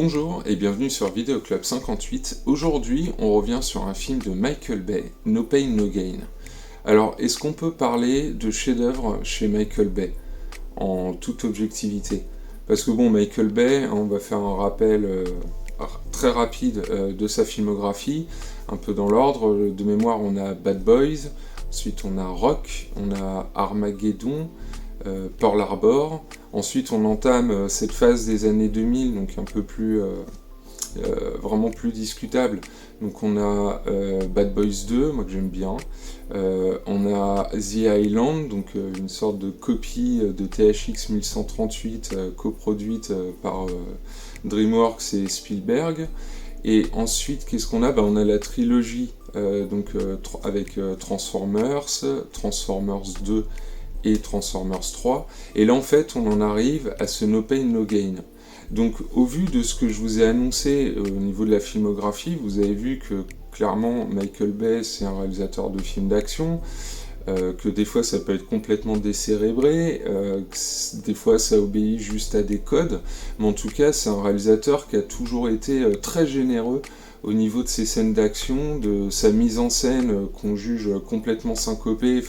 Bonjour et bienvenue sur Vidéo Club 58. Aujourd'hui, on revient sur un film de Michael Bay, No Pain No Gain. Alors, est-ce qu'on peut parler de chef-d'œuvre chez Michael Bay, en toute objectivité? Parce que bon, Michael Bay, on va faire un rappel très rapide de sa filmographie, un peu dans l'ordre. De mémoire, on a Bad Boys, ensuite on a Rock, on a Armageddon, Pearl Harbor. Ensuite, on entame cette phase des années 2000, donc un peu plus, vraiment plus discutable. Donc on a Bad Boys 2, moi que j'aime bien. On a The Island, donc une sorte de copie de THX 1138, coproduite par DreamWorks et Spielberg. Et ensuite, qu'est-ce qu'on a? On a la trilogie avec Transformers, Transformers 2 et Transformers 3, et là en fait on en arrive à ce No Pain No Gain. Donc au vu de ce que je vous ai annoncé au niveau de la filmographie, vous avez vu que clairement Michael Bay c'est un réalisateur de films d'action, que des fois ça peut être complètement décérébré, que des fois ça obéit juste à des codes, mais en tout cas c'est un réalisateur qui a toujours été très généreux au niveau de ses scènes d'action, de sa mise en scène qu'on juge complètement syncopée,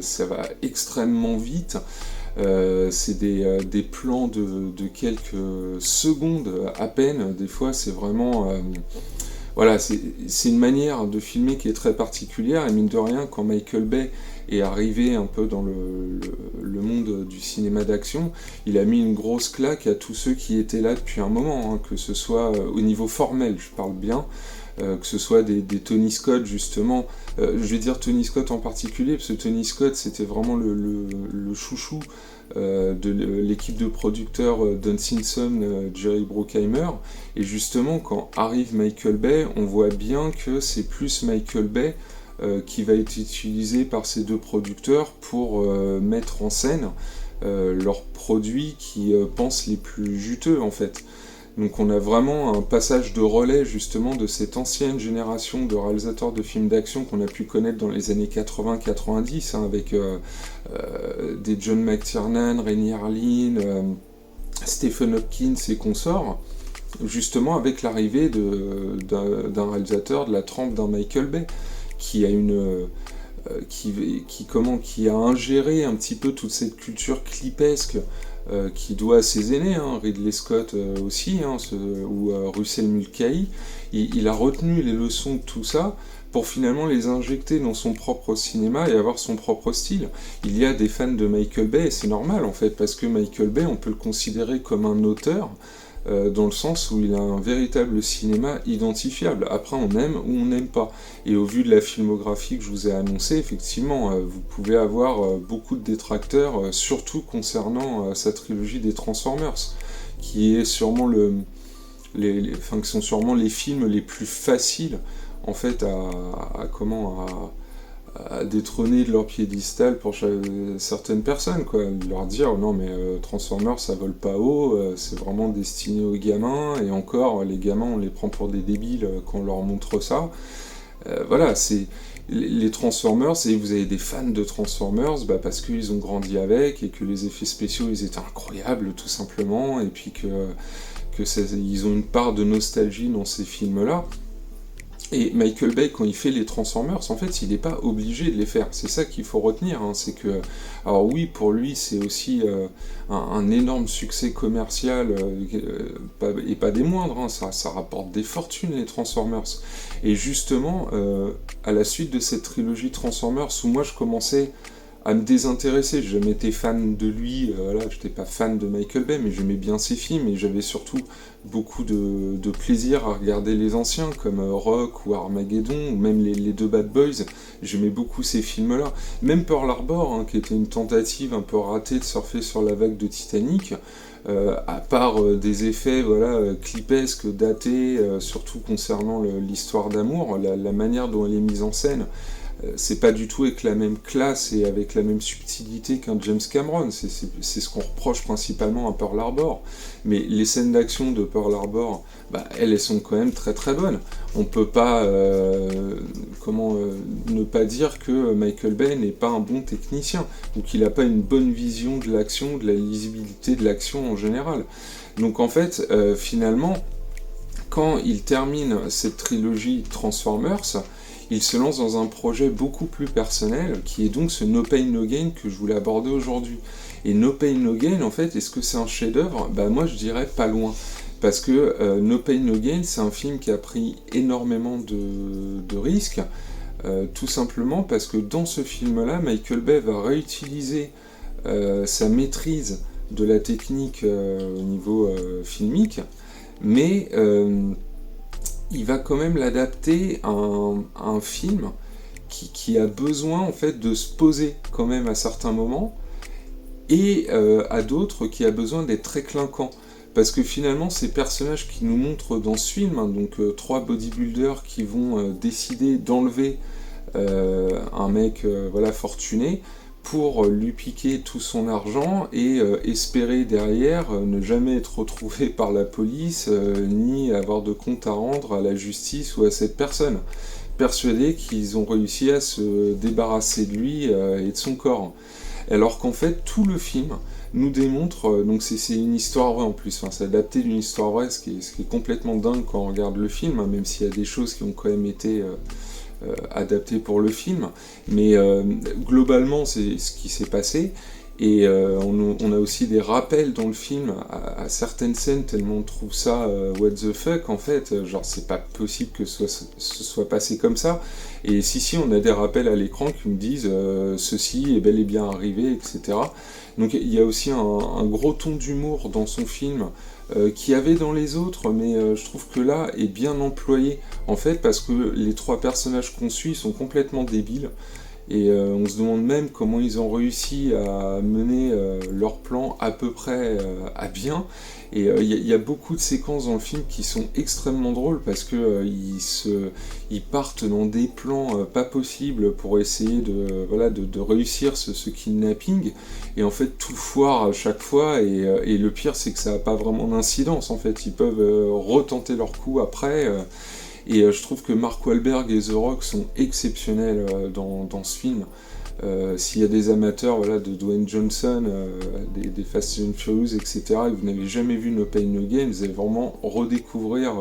ça va extrêmement vite. C'est des plans de quelques secondes à peine, des fois c'est vraiment... Voilà, c'est une manière de filmer qui est très particulière, et mine de rien, quand Michael Bay est arrivé un peu dans le monde du cinéma d'action, il a mis une grosse claque à tous ceux qui étaient là depuis un moment, que ce soit au niveau formel, je parle bien, que ce soit des Tony Scott justement, je vais dire Tony Scott en particulier, parce que Tony Scott c'était vraiment le chouchou de l'équipe de producteurs Don Simpson, Jerry Bruckheimer, et justement quand arrive Michael Bay, on voit bien que c'est plus Michael Bay qui va être utilisé par ces deux producteurs pour mettre en scène leurs produits qui pensent les plus juteux en fait. Donc on a vraiment un passage de relais justement de cette ancienne génération de réalisateurs de films d'action qu'on a pu connaître dans les années 80-90, avec des John McTiernan, Renny Harlin, Stephen Hopkins et consorts, justement avec l'arrivée d'un réalisateur de la trempe d'un Michael Bay, qui a qui a ingéré un petit peu toute cette culture clipesque qui doit à ses aînés, Ridley Scott aussi, ou Russell Mulcahy. Il a retenu les leçons de tout ça pour finalement les injecter dans son propre cinéma et avoir son propre style. Il y a des fans de Michael Bay, et c'est normal en fait, parce que Michael Bay, on peut le considérer comme un auteur, dans le sens où il a un véritable cinéma identifiable. Après, on aime ou on n'aime pas. Et au vu de la filmographie que je vous ai annoncée, effectivement, vous pouvez avoir beaucoup de détracteurs, surtout concernant sa trilogie des Transformers, qui est sûrement qui sont sûrement les films les plus faciles, en fait, à détrôner de leur piédestal pour certaines personnes, quoi. Leur dire non mais Transformers ça vole pas haut, c'est vraiment destiné aux gamins, et encore les gamins on les prend pour des débiles quand on leur montre ça. Voilà, c'est les Transformers, et vous avez des fans de Transformers parce qu'ils ont grandi avec, et que les effets spéciaux ils étaient incroyables tout simplement, et puis ils ont une part de nostalgie dans ces films là. Et Michael Bay, quand il fait les Transformers, en fait, il n'est pas obligé de les faire. C'est ça qu'il faut retenir, c'est que... Alors oui, pour lui, c'est aussi un énorme succès commercial, et pas des moindres, ça rapporte des fortunes, les Transformers. Et justement, à la suite de cette trilogie Transformers, où moi je commençais à me désintéresser, j'ai jamais été fan de lui, j'étais pas fan de Michael Bay, mais j'aimais bien ses films, et j'avais surtout beaucoup de plaisir à regarder les anciens, comme Rock ou Armageddon, ou même les deux Bad Boys. J'aimais beaucoup ces films-là. Même Pearl Harbor, qui était une tentative un peu ratée de surfer sur la vague de Titanic, à part des effets clipesques, datés, surtout concernant l'histoire d'amour, la manière dont elle est mise en scène, c'est pas du tout avec la même classe et avec la même subtilité qu'un James Cameron, c'est ce qu'on reproche principalement à Pearl Harbor. Mais les scènes d'action de Pearl Harbor, elles sont quand même très très bonnes. On peut pas ne pas dire que Michael Bay n'est pas un bon technicien, ou qu'il n'a pas une bonne vision de l'action, de la lisibilité de l'action en général. Donc en fait, finalement, quand il termine cette trilogie Transformers, il se lance dans un projet beaucoup plus personnel, qui est donc ce No Pain No Gain que je voulais aborder aujourd'hui. Et No Pain No Gain, en fait, est-ce que c'est un chef-d'œuvre ? Bah moi je dirais pas loin. Parce que No Pain No Gain, c'est un film qui a pris énormément de risques, tout simplement parce que dans ce film-là, Michael Bay va réutiliser sa maîtrise de la technique au niveau filmique, mais il va quand même l'adapter à un film qui a besoin en fait de se poser quand même à certains moments, et à d'autres qui a besoin d'être très clinquant. Parce que finalement, ces personnages qui nous montrent dans ce film, hein, donc 3 bodybuilders qui vont décider d'enlever un mec voilà, fortuné pour lui piquer tout son argent et espérer derrière ne jamais être retrouvé par la police ni avoir de compte à rendre à la justice ou à cette personne. Persuadés qu'ils ont réussi à se débarrasser de lui et de son corps. Alors qu'en fait, tout le film nous démontre, donc c'est une histoire vraie en plus, enfin, c'est adapté d'une histoire vraie, ce qui est complètement dingue quand on regarde le film, hein, même s'il y a des choses qui ont quand même été adaptées pour le film, mais globalement c'est ce qui s'est passé, et on a aussi des rappels dans le film à certaines scènes, tellement on trouve ça what the fuck en fait, genre c'est pas possible que ce soit passé comme ça, et si on a des rappels à l'écran qui me disent ceci est bel et bien arrivé, etc. Donc il y a aussi un gros ton d'humour dans son film qu'il y avait dans les autres, mais je trouve que là est bien employé, en fait, parce que les 3 personnages qu'on suit sont complètement débiles, et on se demande même comment ils ont réussi à mener leur plan à peu près à bien, et il y a beaucoup de séquences dans le film qui sont extrêmement drôles, parce que ils partent dans des plans pas possibles pour essayer de réussir ce kidnapping, et en fait tout foire à chaque fois, et le pire c'est que ça n'a pas vraiment d'incidence, en fait, ils peuvent retenter leur coup après, et je trouve que Mark Wahlberg et The Rock sont exceptionnels dans ce film. S'il y a des amateurs voilà, de Dwayne Johnson, des Fast and Furious, etc., et que vous n'avez jamais vu No Pain No Gain, vous allez vraiment redécouvrir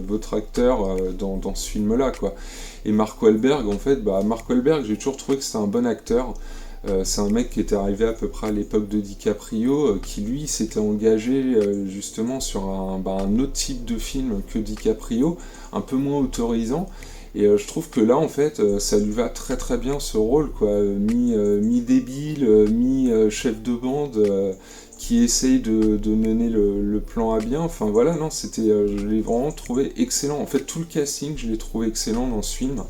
votre acteur dans ce film-là, quoi. Et Mark Wahlberg, en fait, Mark Wahlberg, j'ai toujours trouvé que c'était un bon acteur. C'est un mec qui était arrivé à peu près à l'époque de DiCaprio, qui lui s'était engagé justement sur un autre type de film que DiCaprio, un peu moins autorisant, et je trouve que là en fait ça lui va très très bien ce rôle, quoi, mi-débile, mi-chef de bande, qui essaye de mener le plan à bien, enfin voilà, non, je l'ai vraiment trouvé excellent, en fait tout le casting je l'ai trouvé excellent dans ce film.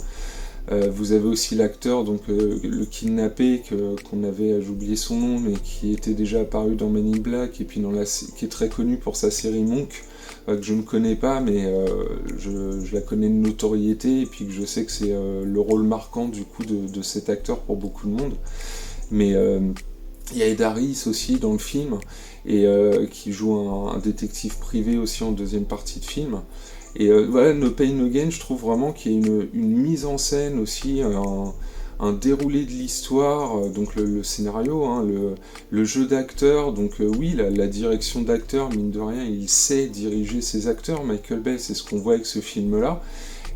Vous avez aussi l'acteur, donc le kidnappé, qu'on avait, j'ai oublié son nom, mais qui était déjà apparu dans Men in Black, et puis qui est très connu pour sa série Monk, que je ne connais pas, mais je la connais de notoriété, et puis que je sais que c'est le rôle marquant du coup de cet acteur pour beaucoup de monde. Mais il y a Ed Harris aussi dans le film, et qui joue un détective privé aussi en deuxième partie de film. Et voilà, No Pain No Gain, je trouve vraiment qu'il y a une mise en scène aussi, un déroulé de l'histoire, donc le scénario, hein, le jeu d'acteur, donc oui, la direction d'acteur, mine de rien, il sait diriger ses acteurs, Michael Bay, c'est ce qu'on voit avec ce film-là,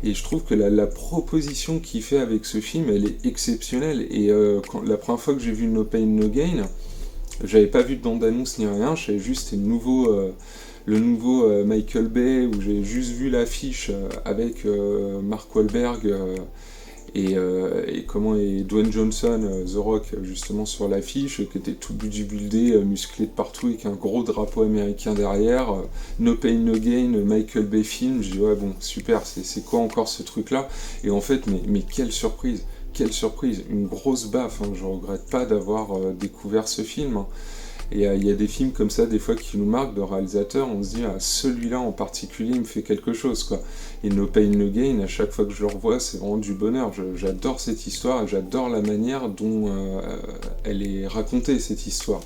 et je trouve que la proposition qu'il fait avec ce film, elle est exceptionnelle, et la première fois que j'ai vu No Pain No Gain, j'avais pas vu de bande-annonce ni rien, je savais juste c'était le nouveau Michael Bay, où j'ai juste vu l'affiche avec Mark Wahlberg et Dwayne Johnson, The Rock, justement sur l'affiche, qui était tout bodybuildé, musclé de partout, avec un gros drapeau américain derrière, No Pain No Gain, Michael Bay film. Je dis ouais bon super, c'est quoi encore ce truc là, et en fait mais quelle surprise, une grosse baffe, hein. Je regrette pas d'avoir découvert ce film, hein. Et il y a des films comme ça, des fois, qui nous marquent de réalisateurs, on se dit, ah, celui-là en particulier, il me fait quelque chose, quoi. Et No Pain No Gain, à chaque fois que je le revois, c'est vraiment du bonheur. J'adore cette histoire, et j'adore la manière dont elle est racontée, cette histoire.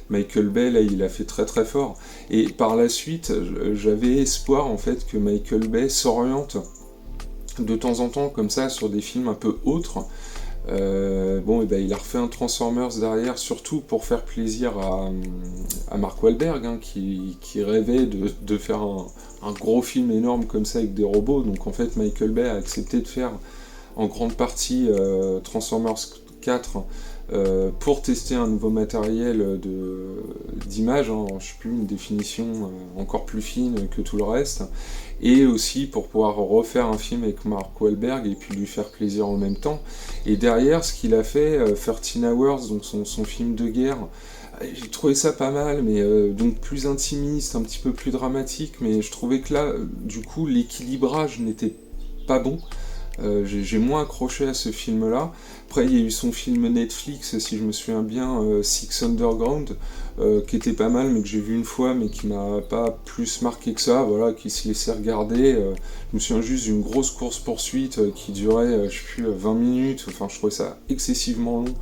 Michael Bay, là, il a fait très très fort. Et par la suite, j'avais espoir, en fait, que Michael Bay s'oriente de temps en temps, comme ça, sur des films un peu autres, Bon, et ben, il a refait un Transformers derrière, surtout pour faire plaisir à Mark Wahlberg, hein, qui rêvait de faire un gros film énorme comme ça avec des robots. Donc en fait, Michael Bay a accepté de faire en grande partie Transformers 4 pour tester un nouveau matériel d'image, hein, je sais plus, une définition encore plus fine que tout le reste, et aussi pour pouvoir refaire un film avec Mark Wahlberg et puis lui faire plaisir en même temps. Et derrière, ce qu'il a fait, 13 Hours, donc son film de guerre, j'ai trouvé ça pas mal, mais donc plus intimiste, un petit peu plus dramatique, mais je trouvais que là, du coup, l'équilibrage n'était pas bon. J'ai moins accroché à ce film-là. Après, il y a eu son film Netflix, si je me souviens bien, Six Underground, qui était pas mal, mais que j'ai vu une fois, mais qui m'a pas plus marqué que ça, voilà, qui se laissait regarder. Je me souviens juste d'une grosse course-poursuite qui durait, je sais plus, 20 minutes, enfin, je trouvais ça excessivement long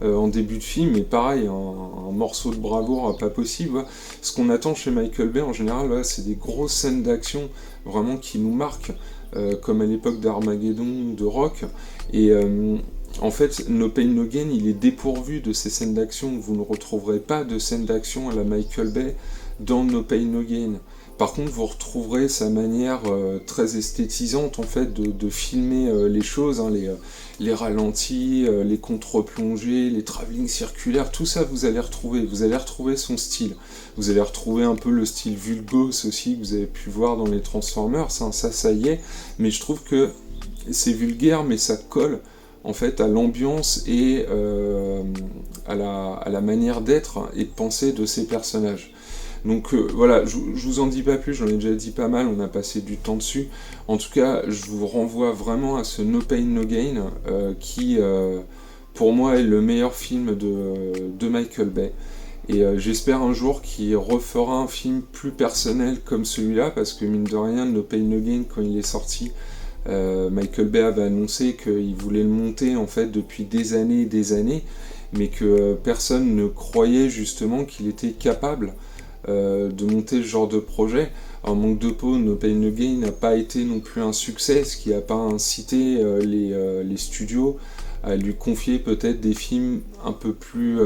en début de film, mais pareil, un morceau de bravoure pas possible. Ouais. Ce qu'on attend chez Michael Bay, en général, ouais, c'est des grosses scènes d'action, vraiment, qui nous marquent. Comme à l'époque d'Armageddon, de Rock, et en fait, No Pain No Gain, il est dépourvu de ces scènes d'action. Vous ne retrouverez pas de scènes d'action à la Michael Bay dans No Pain No Gain. Par contre, vous retrouverez sa manière très esthétisante en fait de filmer les choses, hein, les ralentis, les contre-plongées, les travelling circulaires, tout ça vous allez retrouver. Vous allez retrouver son style. Vous allez retrouver un peu le style vulgose aussi que vous avez pu voir dans les Transformers, hein, ça y est. Mais je trouve que c'est vulgaire, mais ça colle en fait à l'ambiance et à la manière d'être et de penser de ces personnages. Donc voilà, je vous en dis pas plus, j'en ai déjà dit pas mal, on a passé du temps dessus. En tout cas, je vous renvoie vraiment à ce No Pain No Gain, qui pour moi est le meilleur film de Michael Bay. Et j'espère un jour qu'il refera un film plus personnel comme celui-là, parce que mine de rien, No Pain No Gain, quand il est sorti, Michael Bay avait annoncé qu'il voulait le monter en fait depuis des années, mais que personne ne croyait justement qu'il était capable de monter ce genre de projet. En manque de peau, No Pain No Gain n'a pas été non plus un succès, ce qui n'a pas incité les studios à lui confier peut-être des films un peu plus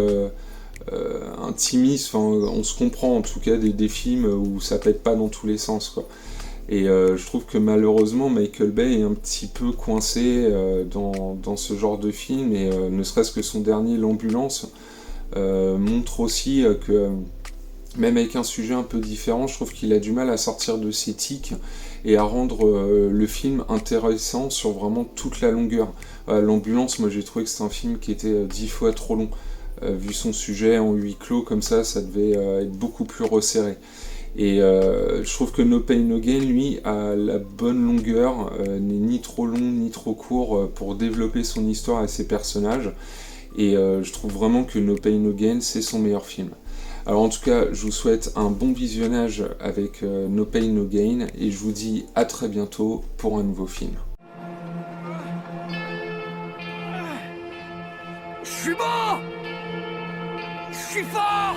intimistes. Enfin, on se comprend en tout cas des films où ça pète pas dans tous les sens, quoi. Et je trouve que malheureusement Michael Bay est un petit peu coincé dans ce genre de film, et ne serait-ce que son dernier L'Ambulance montre aussi que même avec un sujet un peu différent, je trouve qu'il a du mal à sortir de ses tics et à rendre le film intéressant sur vraiment toute la longueur. L'Ambulance, moi j'ai trouvé que c'était un film qui était 10 fois trop long. Vu son sujet en huis clos comme ça devait être beaucoup plus resserré. Et je trouve que No Pain No Gain, lui, a la bonne longueur, n'est ni trop long ni trop court pour développer son histoire et ses personnages. Et je trouve vraiment que No Pain No Gain, c'est son meilleur film. Alors en tout cas, je vous souhaite un bon visionnage avec No Pain No Gain, et je vous dis à très bientôt pour un nouveau film. Je suis bon! Je suis fort!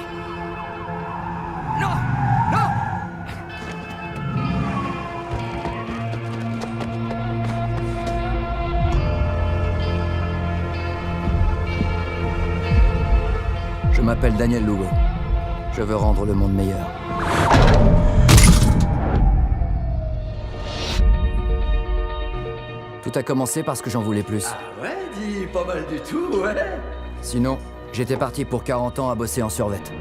Non! Non! Je m'appelle Daniel Lugo. Je veux rendre le monde meilleur. Tout a commencé parce que j'en voulais plus. Ah ouais, dis pas mal du tout, ouais. Sinon, j'étais parti pour 40 ans à bosser en survette.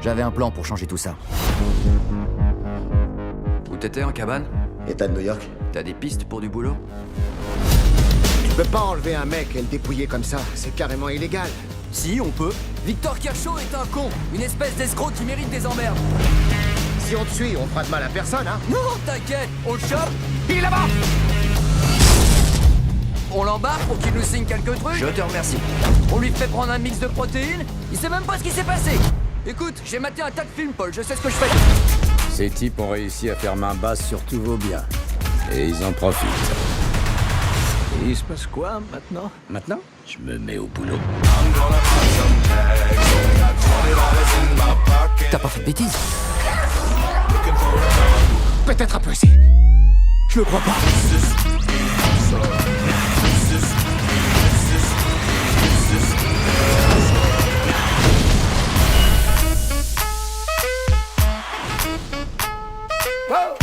J'avais un plan pour changer tout ça. Où t'étais, en cabane? État de New York. T'as des pistes pour du boulot? Tu peux pas enlever un mec et le dépouiller comme ça, c'est carrément illégal. Si, on peut. Victor Kershaw est un con, une espèce d'escroc qui mérite des emmerdes. Si on te suit, on fera de mal à personne, hein. Non, t'inquiète, on le chope, il est là-bas. On l'embarque pour qu'il nous signe quelques trucs. Je te remercie. On lui fait prendre un mix de protéines, il sait même pas ce qui s'est passé. Écoute, j'ai maté un tas de films, Paul, je sais ce que je fais. Ces types ont réussi à faire main basse sur tous vos biens. Et ils en profitent. Et il se passe quoi maintenant? Maintenant, je me mets au boulot. T'as pas fait de bêtises? Peut-être un peu, si. Je le crois pas. Wow.